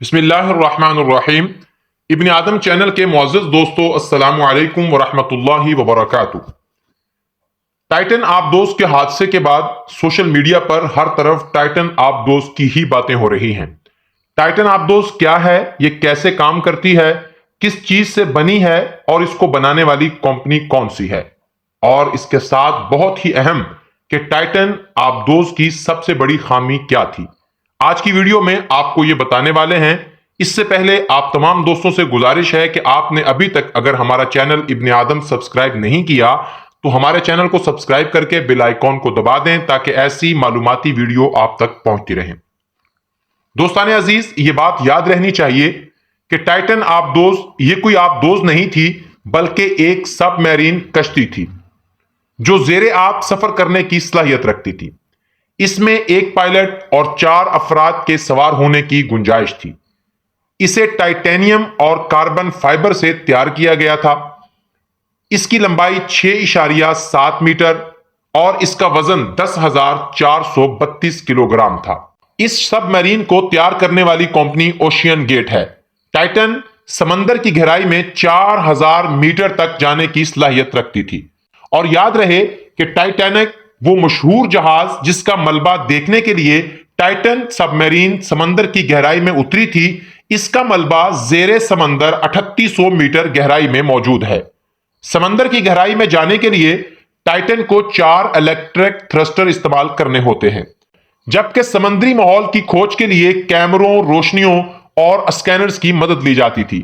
بسم اللہ الرحمن الرحیم۔ ابن آدم چینل کے معزز دوستو، السلام علیکم ورحمۃ اللہ وبرکاتہ۔ ٹائٹن آبدوز کے حادثے کے بعد سوشل میڈیا پر ہر طرف ٹائٹن آبدوز کی ہی باتیں ہو رہی ہیں۔ ٹائٹن آبدوز کیا ہے، یہ کیسے کام کرتی ہے، کس چیز سے بنی ہے اور اس کو بنانے والی کمپنی کون سی ہے، اور اس کے ساتھ بہت ہی اہم کہ ٹائٹن آبدوز کی سب سے بڑی خامی کیا تھی، آج کی ویڈیو میں آپ کو یہ بتانے والے ہیں۔ اس سے پہلے آپ تمام دوستوں سے گزارش ہے کہ آپ نے ابھی تک اگر ہمارا چینل ابن آدم سبسکرائب نہیں کیا تو ہمارے چینل کو سبسکرائب کر کے بیل آئیکن کو دبا دیں تاکہ ایسی معلوماتی ویڈیو آپ تک پہنچتی رہیں۔ دوستان عزیز، یہ بات یاد رہنی چاہیے کہ ٹائٹن آبدوز یہ کوئی آبدوز نہیں تھی، بلکہ ایک سب میرین کشتی تھی جو زیر آب سفر کرنے کی صلاحیت رکھتی تھی۔ اس میں ایک پائلٹ اور 4 افراد کے سوار ہونے کی گنجائش تھی۔ اسے ٹائٹینیم اور کاربن فائبر سے تیار کیا گیا تھا۔ اس کی لمبائی 6.7 میٹر اور اس کا وزن 10,432 کلو گرام تھا۔ اس سب میرین کو تیار کرنے والی کمپنی اوشین گیٹ ہے۔ ٹائٹن سمندر کی گہرائی میں 4,000 میٹر تک جانے کی صلاحیت رکھتی تھی، اور یاد رہے کہ ٹائٹینک وہ مشہور جہاز جس کا ملبہ دیکھنے کے لیے ٹائٹن سب میرین سمندر کی گہرائی میں اتری تھی، اس کا ملبہ زیر سمندر 3800 میٹر گہرائی میں موجود ہے۔ سمندر کی گہرائی میں جانے کے لیے ٹائٹن کو 4 الیکٹرک تھرسٹر استعمال کرنے ہوتے ہیں، جبکہ سمندری ماحول کی کھوج کے لیے کیمروں، روشنیوں اور اسکینرز کی مدد لی جاتی تھی۔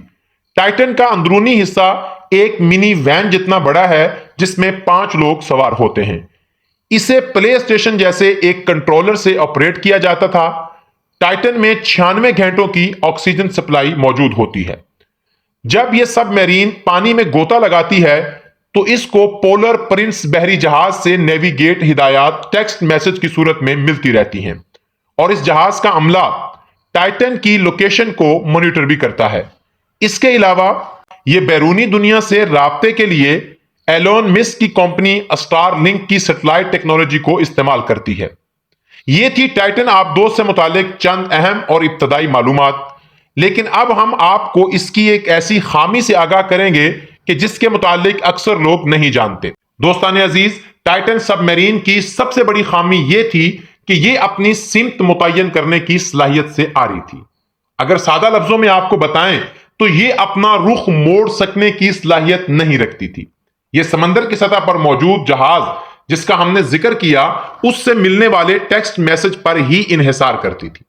ٹائٹن کا اندرونی حصہ ایک منی وین جتنا بڑا ہے جس میں 5 لوگ سوار ہوتے ہیں۔ اسے پلے اسٹیشن جیسے ایک کنٹرولر سے آپریٹ کیا جاتا تھا۔ ٹائٹن میں 96 گھنٹوں کی آکسیجن سپلائی موجود ہوتی ہے۔ جب یہ سب میرین پانی میں غوطہ لگاتی ہے تو اس کو پولر پرنس بحری جہاز سے نیویگیٹ ہدایات ٹیکسٹ میسج کی صورت میں ملتی رہتی ہیں، اور اس جہاز کا عملہ ٹائٹن کی لوکیشن کو مانیٹر بھی کرتا ہے۔ اس کے علاوہ یہ بیرونی دنیا سے رابطے کے لیے ایلون مسک کی کمپنی اسٹار لنک کی سیٹلائٹ ٹیکنالوجی کو استعمال کرتی ہے۔ یہ تھی ٹائٹن آبدوز سے متعلق چند اہم اور ابتدائی معلومات، لیکن اب ہم آپ کو اس کی ایک ایسی خامی سے آگاہ کریں گے کہ جس کے متعلق اکثر لوگ نہیں جانتے۔ دوستان عزیز، ٹائٹن سب میرین کی سب سے بڑی خامی یہ تھی کہ یہ اپنی سمت متعین کرنے کی صلاحیت سے آری تھی۔ اگر سادہ لفظوں میں آپ کو بتائیں تو یہ اپنا رخ موڑ سکنے کی صلاحیت نہیں رکھتی تھی۔ یہ سمندر کی سطح پر موجود جہاز جس کا ہم نے ذکر کیا اس سے ملنے والے ٹیکسٹ میسج پر ہی انحصار کرتی تھی۔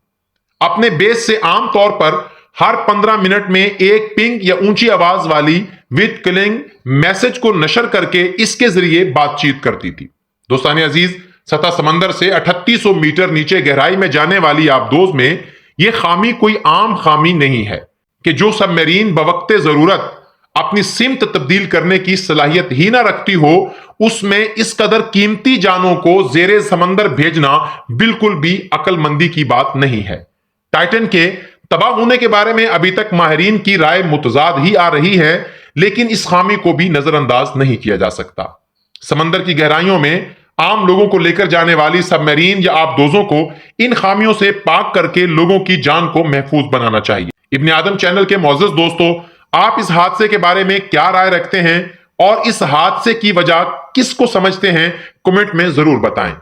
اپنے بیس سے عام طور پر ہر 15 منٹ میں ایک پنگ یا اونچی آواز والی وتھ کلنگ میسج کو نشر کر کے اس کے ذریعے بات چیت کرتی تھی۔ دوستان عزیز، سطح سمندر سے 3800 میٹر نیچے گہرائی میں جانے والی آبدوز میں یہ خامی کوئی عام خامی نہیں ہے کہ جو سب میرین بوقت ضرورت اپنی سمت تبدیل کرنے کی صلاحیت ہی نہ رکھتی ہو، اس میں اس قدر قیمتی جانوں کو زیر سمندر بھیجنا بالکل بھی عقل مندی کی بات نہیں ہے۔ ٹائٹن کے تباہ ہونے کے بارے میں ابھی تک ماہرین کی رائے متضاد ہی آ رہی ہے، لیکن اس خامی کو بھی نظر انداز نہیں کیا جا سکتا۔ سمندر کی گہرائیوں میں عام لوگوں کو لے کر جانے والی سب میرین یا آبدوزوں کو ان خامیوں سے پاک کر کے لوگوں کی جان کو محفوظ بنانا چاہیے۔ ابن آدم چینل کے معزز دوستو، آپ اس حادثے کے بارے میں کیا رائے رکھتے ہیں اور اس حادثے کی وجہ کس کو سمجھتے ہیں، کمنٹ میں ضرور بتائیں۔